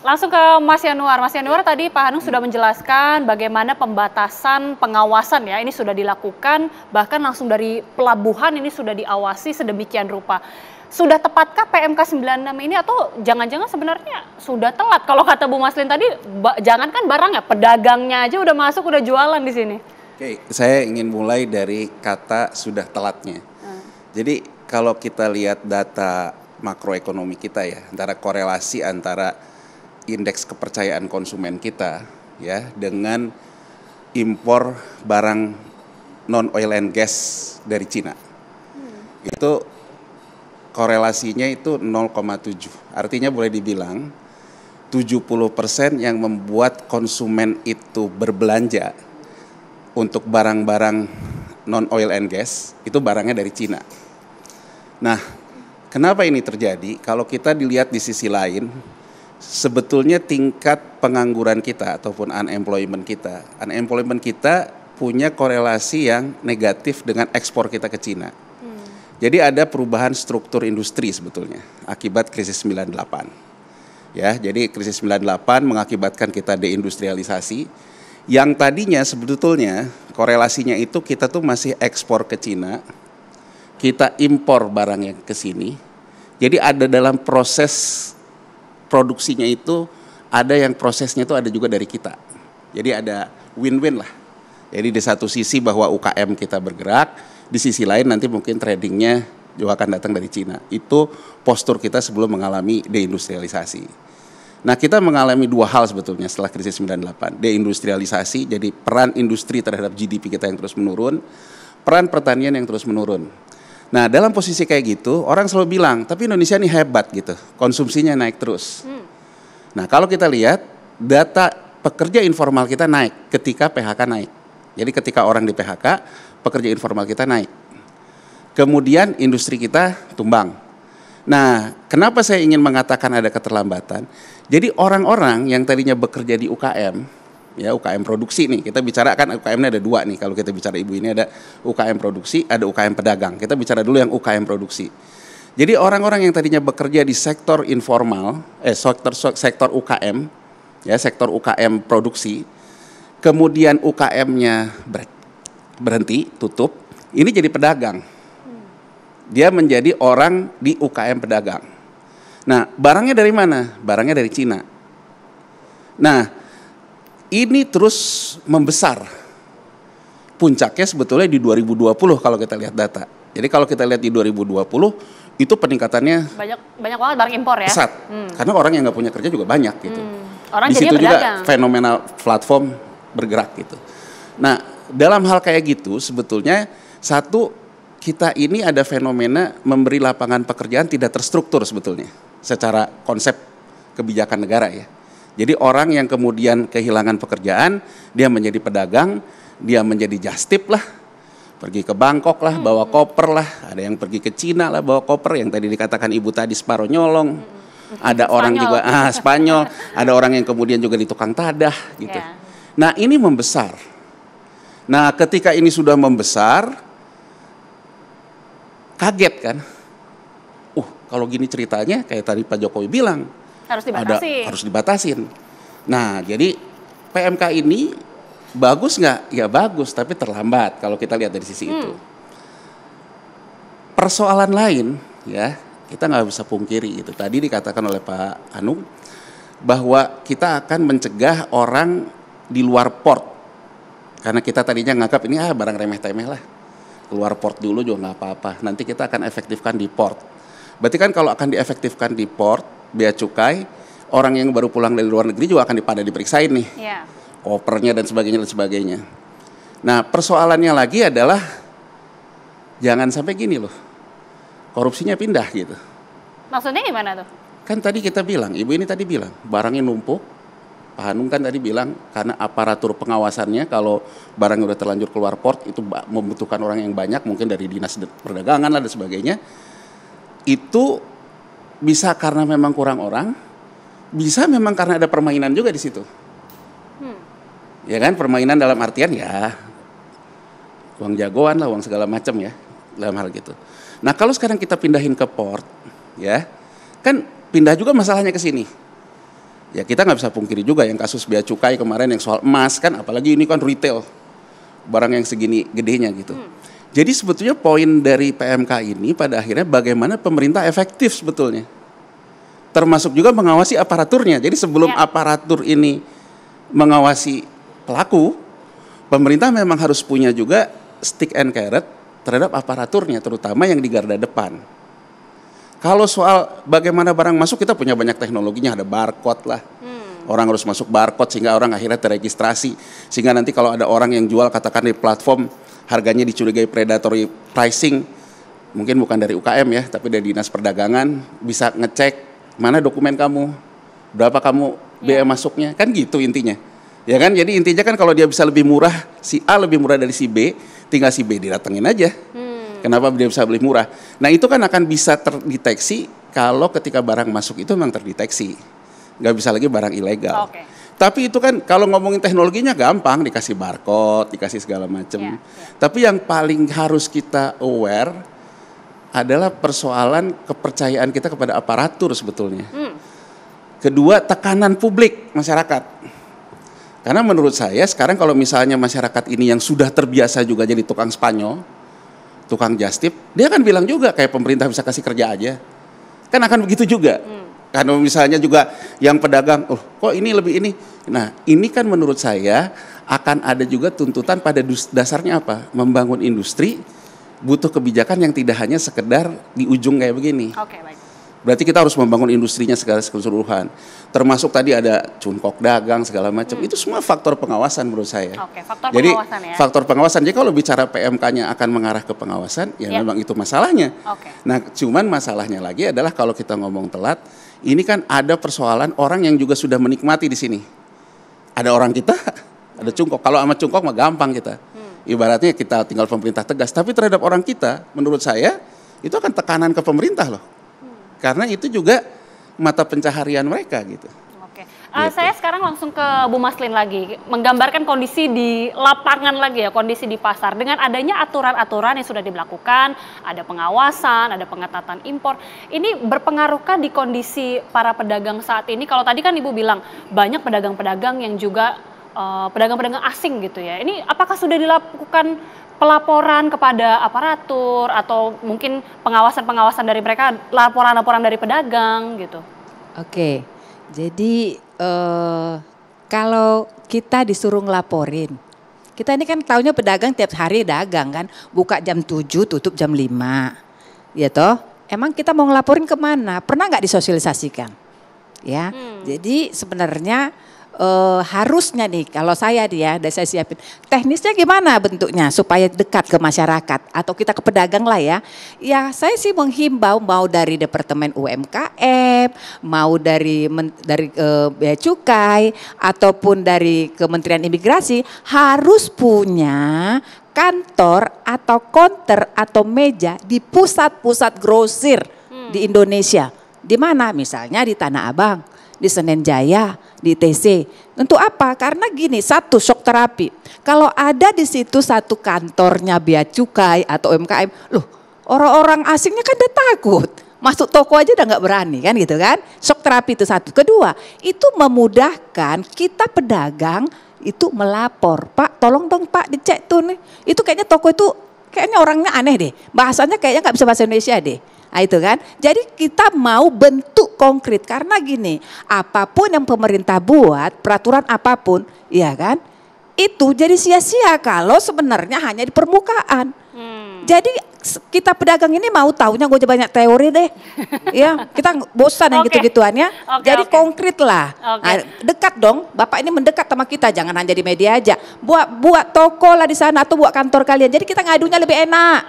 Langsung ke Mas Yanuar. Mas Yanuar, tadi Pak Hanung sudah menjelaskan bagaimana pembatasan pengawasan ya ini sudah dilakukan, bahkan langsung dari pelabuhan ini sudah diawasi sedemikian rupa. Sudah tepatkah PMK 96 ini atau jangan-jangan sebenarnya sudah telat? Kalau kata Bu Maslin tadi, jangankan barangnya, pedagangnya aja udah masuk, udah jualan di sini. Oke, saya ingin mulai dari kata sudah telatnya. Jadi kalau kita lihat data makroekonomi kita ya, antara korelasi antara indeks kepercayaan konsumen kita ya dengan impor barang non oil and gas dari Cina. Itu korelasinya itu 0,7. Artinya boleh dibilang 70% yang membuat konsumen itu berbelanja untuk barang-barang non oil and gas itu barangnya dari Cina. Nah, kenapa ini terjadi? Kalau kita dilihat di sisi lain, sebetulnya tingkat pengangguran kita ataupun unemployment kita punya korelasi yang negatif dengan ekspor kita ke Cina. Jadi ada perubahan struktur industri sebetulnya akibat krisis 98. Ya, jadi krisis 98 mengakibatkan kita deindustrialisasi. Yang tadinya sebetulnya korelasinya itu kita tuh masih ekspor ke Cina, kita impor barangnya ke sini. Jadi ada dalam proses produksinya itu ada yang prosesnya itu ada juga dari kita. Jadi ada win-win lah. Jadi di satu sisi bahwa UKM kita bergerak, di sisi lain nanti mungkin tradingnya juga akan datang dari Cina. Itu postur kita sebelum mengalami deindustrialisasi. Nah, kita mengalami dua hal sebetulnya setelah krisis 98. Deindustrialisasi, jadi peran industri terhadap GDP kita yang terus menurun, peran pertanian yang terus menurun. Nah, dalam posisi kayak gitu, orang selalu bilang, tapi Indonesia ini hebat gitu, konsumsinya naik terus. Nah, kalau kita lihat, data pekerja informal kita naik ketika PHK naik. Jadi ketika orang di PHK, pekerja informal kita naik. Kemudian industri kita tumbang. Nah, kenapa saya ingin mengatakan ada keterlambatan? Jadi orang-orang yang tadinya bekerja di UKM, ya UKM produksi nih, kita bicara kan UKM-nya ada dua nih, kalau kita bicara ibu ini ada UKM produksi, ada UKM pedagang. Kita bicara dulu yang UKM produksi. Jadi orang-orang yang tadinya bekerja di sektor informal, sektor UKM, ya sektor UKM produksi, kemudian UKM-nya berhenti, tutup, ini jadi pedagang. Dia menjadi orang di UKM pedagang. Nah, barangnya dari mana? Barangnya dari Cina. Nah, ini terus membesar. Puncaknya sebetulnya di 2020 kalau kita lihat data. Jadi kalau kita lihat di 2020 itu peningkatannya banyak banget barang impor ya. Pesat. Karena orang yang nggak punya kerja juga banyak gitu. Orang di situ juga fenomenal platform bergerak gitu. Nah, dalam hal kayak gitu sebetulnya satu, kita ini ada fenomena memberi lapangan pekerjaan tidak terstruktur sebetulnya secara konsep kebijakan negara ya. Jadi orang yang kemudian kehilangan pekerjaan, dia menjadi pedagang, dia menjadi jastip lah, pergi ke Bangkok lah, bawa koper lah, ada yang pergi ke Cina lah bawa koper, yang tadi dikatakan ibu tadi separuh nyolong, ada orang juga Spanyol, ada orang yang kemudian juga di tukang tadah gitu. Nah, ini membesar. Nah, ketika ini sudah membesar, kaget kan? Kalau gini ceritanya kayak tadi Pak Jokowi bilang, harus dibatasin. Nah, jadi PMK ini bagus nggak? Ya bagus, tapi terlambat kalau kita lihat dari sisi itu. Persoalan lain, ya kita nggak bisa pungkiri itu. Tadi dikatakan oleh Pak Hanung bahwa kita akan mencegah orang di luar port, karena kita tadinya nganggap ini barang remeh-temeh lah. Keluar port dulu juga nggak apa-apa. Nanti kita akan efektifkan di port. Berarti kan kalau akan diefektifkan di port, bea cukai, orang yang baru pulang dari luar negeri juga akan diperiksain nih, kopernya dan sebagainya. Nah, persoalannya lagi adalah jangan sampai gini loh, korupsinya pindah gitu. Maksudnya gimana tuh? Kan tadi kita bilang, ibu ini tadi bilang, barangnya numpuk. Pak Hanung kan tadi bilang karena aparatur pengawasannya kalau barang udah terlanjur keluar port itu membutuhkan orang yang banyak, mungkin dari dinas perdagangan lah dan sebagainya. Itu bisa karena memang kurang orang, bisa memang karena ada permainan juga di situ. Ya kan, permainan dalam artian ya uang jagoan lah, uang segala macam ya dalam hal gitu. Nah, kalau sekarang kita pindahin ke port, ya kan pindah juga masalahnya ke sini. Ya kita nggak bisa pungkiri juga yang kasus bea cukai kemarin yang soal emas kan, apalagi ini kan retail, barang yang segini gedenya gitu. Jadi sebetulnya poin dari PMK ini pada akhirnya bagaimana pemerintah efektif sebetulnya. Termasuk juga mengawasi aparaturnya. Jadi sebelum aparatur ini mengawasi pelaku, pemerintah memang harus punya juga stick and carrot terhadap aparaturnya, terutama yang di garda depan. Kalau soal bagaimana barang masuk, kita punya banyak teknologinya, ada barcode lah. Orang harus masuk barcode sehingga orang akhirnya teregistrasi. Sehingga nanti kalau ada orang yang jual katakan di platform, harganya dicurigai predatory pricing, mungkin bukan dari UKM ya, tapi dari Dinas Perdagangan, bisa ngecek mana dokumen kamu, berapa kamu biaya masuknya, kan gitu intinya. Ya kan, jadi intinya kan kalau dia bisa lebih murah, si A lebih murah dari si B, tinggal si B didatengin aja. Kenapa dia bisa beli murah? Nah itu kan akan bisa terdeteksi kalau ketika barang masuk itu memang terdeteksi. Nggak bisa lagi barang ilegal. Tapi itu kan kalau ngomongin teknologinya gampang, dikasih barcode, dikasih segala macam. Tapi yang paling harus kita aware adalah persoalan kepercayaan kita kepada aparatur sebetulnya. Kedua, tekanan publik masyarakat. Karena menurut saya sekarang kalau misalnya masyarakat ini yang sudah terbiasa juga jadi tukang Spanyol, tukang jastip, dia akan bilang juga kayak pemerintah bisa kasih kerja aja. Kan akan begitu juga. Karena misalnya juga yang pedagang, oh kok ini lebih ini. Nah ini kan menurut saya akan ada juga tuntutan pada dasarnya apa? Membangun industri butuh kebijakan yang tidak hanya sekedar di ujung kayak begini. Baik. Berarti kita harus membangun industrinya segala keseluruhan. Termasuk tadi ada cungkok dagang segala macam. Itu semua faktor pengawasan menurut saya. Jadi pengawasan ya. Faktor pengawasan. Jadi kalau bicara PMK-nya akan mengarah ke pengawasan, ya memang itu masalahnya. Nah, cuman masalahnya lagi adalah kalau kita ngomong telat, ini kan ada persoalan orang yang juga sudah menikmati di sini. Ada orang kita, ada cungkok. Kalau sama cungkok mah gampang kita. Ibaratnya kita tinggal pemerintah tegas. Tapi terhadap orang kita, menurut saya itu akan tekanan ke pemerintah loh. Karena itu juga mata pencaharian mereka gitu. Saya sekarang langsung ke Bu Maslin lagi, menggambarkan kondisi di lapangan lagi ya, kondisi di pasar. Dengan adanya aturan-aturan yang sudah diberlakukan, ada pengawasan, ada pengetatan impor. Ini berpengaruhkah di kondisi para pedagang saat ini? Kalau tadi kan Ibu bilang banyak pedagang-pedagang yang juga pedagang-pedagang asing gitu ya. Ini apakah sudah dilakukan pelaporan kepada aparatur atau mungkin pengawasan-pengawasan dari mereka, laporan-laporan dari pedagang gitu? Jadi kalau kita disuruh ngelaporin, kita ini kan taunya pedagang tiap hari dagang kan, buka jam 7 tutup jam 5, ya toh. Emang kita mau ngelaporin kemana? Pernah nggak disosialisasikan? Ya, jadi sebenarnya harusnya nih kalau saya saya siapin teknisnya gimana bentuknya supaya dekat ke masyarakat atau kita ke pedagang lah ya. Ya saya sih menghimbau mau dari Departemen UMKM, mau dari Bea Cukai ataupun dari Kementerian Imigrasi harus punya kantor atau counter atau meja di pusat-pusat grosir di Indonesia. Di mana? Misalnya di Tanah Abang, di Senen Jaya, di ITC. Untuk apa? Karena gini, satu shock terapi. Kalau ada di situ satu kantornya Bea Cukai atau UMKM, loh orang-orang asingnya kan udah takut. Masuk toko aja udah nggak berani kan gitu kan. Shock terapi itu satu. Kedua, itu memudahkan kita pedagang itu melapor. Pak tolong dong Pak dicek tuh nih. Itu kayaknya toko itu kayaknya orangnya aneh deh. Bahasanya kayaknya nggak bisa bahasa Indonesia deh. Nah itu kan, jadi kita mau bentuk konkret karena gini, apapun yang pemerintah buat, peraturan apapun, ya kan, itu jadi sia-sia kalau sebenarnya hanya di permukaan. Jadi kita pedagang ini mau taunya gue banyak teori deh, ya kita bosan yang gitu-gituan ya. Jadi konkret lah, nah, dekat dong. Bapak ini mendekat sama kita, jangan hanya di media aja. Buat toko lah di sana atau buat kantor kalian. Jadi kita ngadunya lebih enak.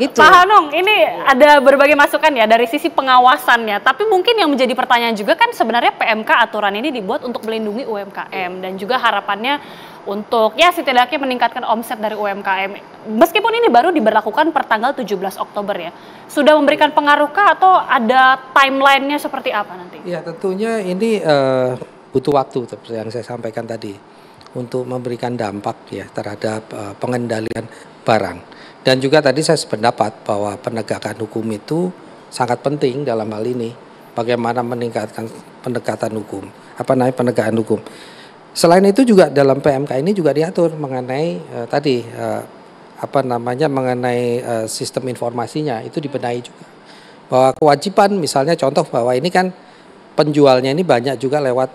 Gitu. Pak Hanung, ini ada berbagai masukan ya dari sisi pengawasannya. Tapi mungkin yang menjadi pertanyaan juga kan sebenarnya PMK aturan ini dibuat untuk melindungi UMKM dan juga harapannya untuk ya setidaknya meningkatkan omset dari UMKM. Meskipun ini baru diberlakukan per tanggal 17 Oktober ya. Sudah memberikan pengaruhkah atau ada timelinenya seperti apa nanti? Ya tentunya ini butuh waktu seperti yang saya sampaikan tadi untuk memberikan dampak ya terhadap pengendalian barang. Dan juga tadi saya sependapat bahwa penegakan hukum itu sangat penting dalam hal ini. bagaimana meningkatkan pendekatan hukum, penegakan hukum. Selain itu juga dalam PMK ini juga diatur mengenai mengenai sistem informasinya itu dibenahi juga. Bahwa kewajiban misalnya contoh bahwa ini kan penjualnya ini banyak juga lewat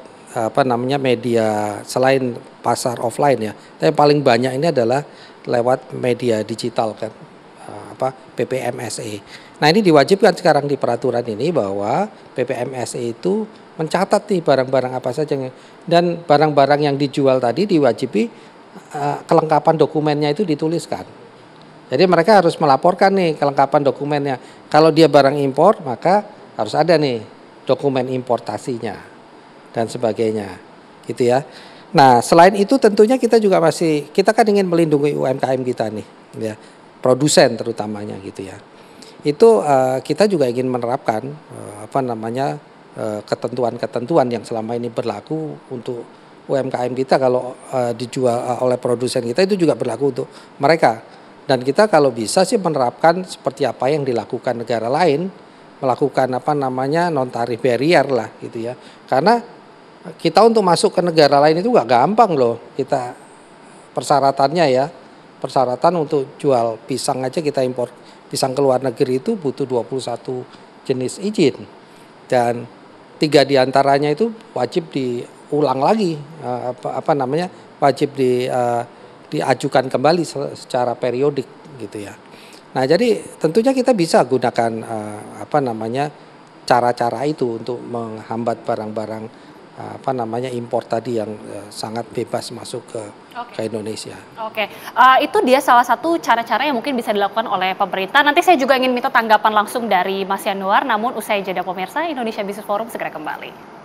media selain pasar offline ya. Tapi paling banyak ini adalah lewat media digital kan. PPMSE. Nah, ini diwajibkan sekarang di peraturan ini bahwa PPMSE itu mencatat nih barang-barang apa saja dan barang-barang yang dijual tadi diwajibi kelengkapan dokumennya itu dituliskan. Jadi mereka harus melaporkan nih kelengkapan dokumennya. Kalau dia barang impor maka harus ada nih dokumen importasinya dan sebagainya, gitu ya. Nah, selain itu tentunya kita kan ingin melindungi UMKM kita nih, ya, produsen terutamanya gitu ya. Itu kita juga ingin menerapkan ketentuan-ketentuan yang selama ini berlaku untuk UMKM kita kalau dijual oleh produsen kita itu juga berlaku untuk mereka. Dan kita kalau bisa sih menerapkan seperti apa yang dilakukan negara lain, melakukan non tarif barrier lah gitu ya. Karena kita untuk masuk ke negara lain itu nggak gampang loh. Kita persyaratannya ya, persyaratan untuk jual pisang aja kita impor pisang ke luar negeri itu butuh 21 jenis izin. Dan 3 diantaranya itu wajib diulang lagi, wajib diajukan kembali secara periodik gitu ya. Nah, jadi tentunya kita bisa gunakan cara-cara itu untuk menghambat barang-barang impor tadi yang sangat bebas masuk ke Indonesia. Oke, itu dia salah satu cara-cara yang mungkin bisa dilakukan oleh pemerintah. Nanti saya juga ingin minta tanggapan langsung dari Mas Yanuar, namun usai jeda pemirsa, Indonesia Business Forum segera kembali.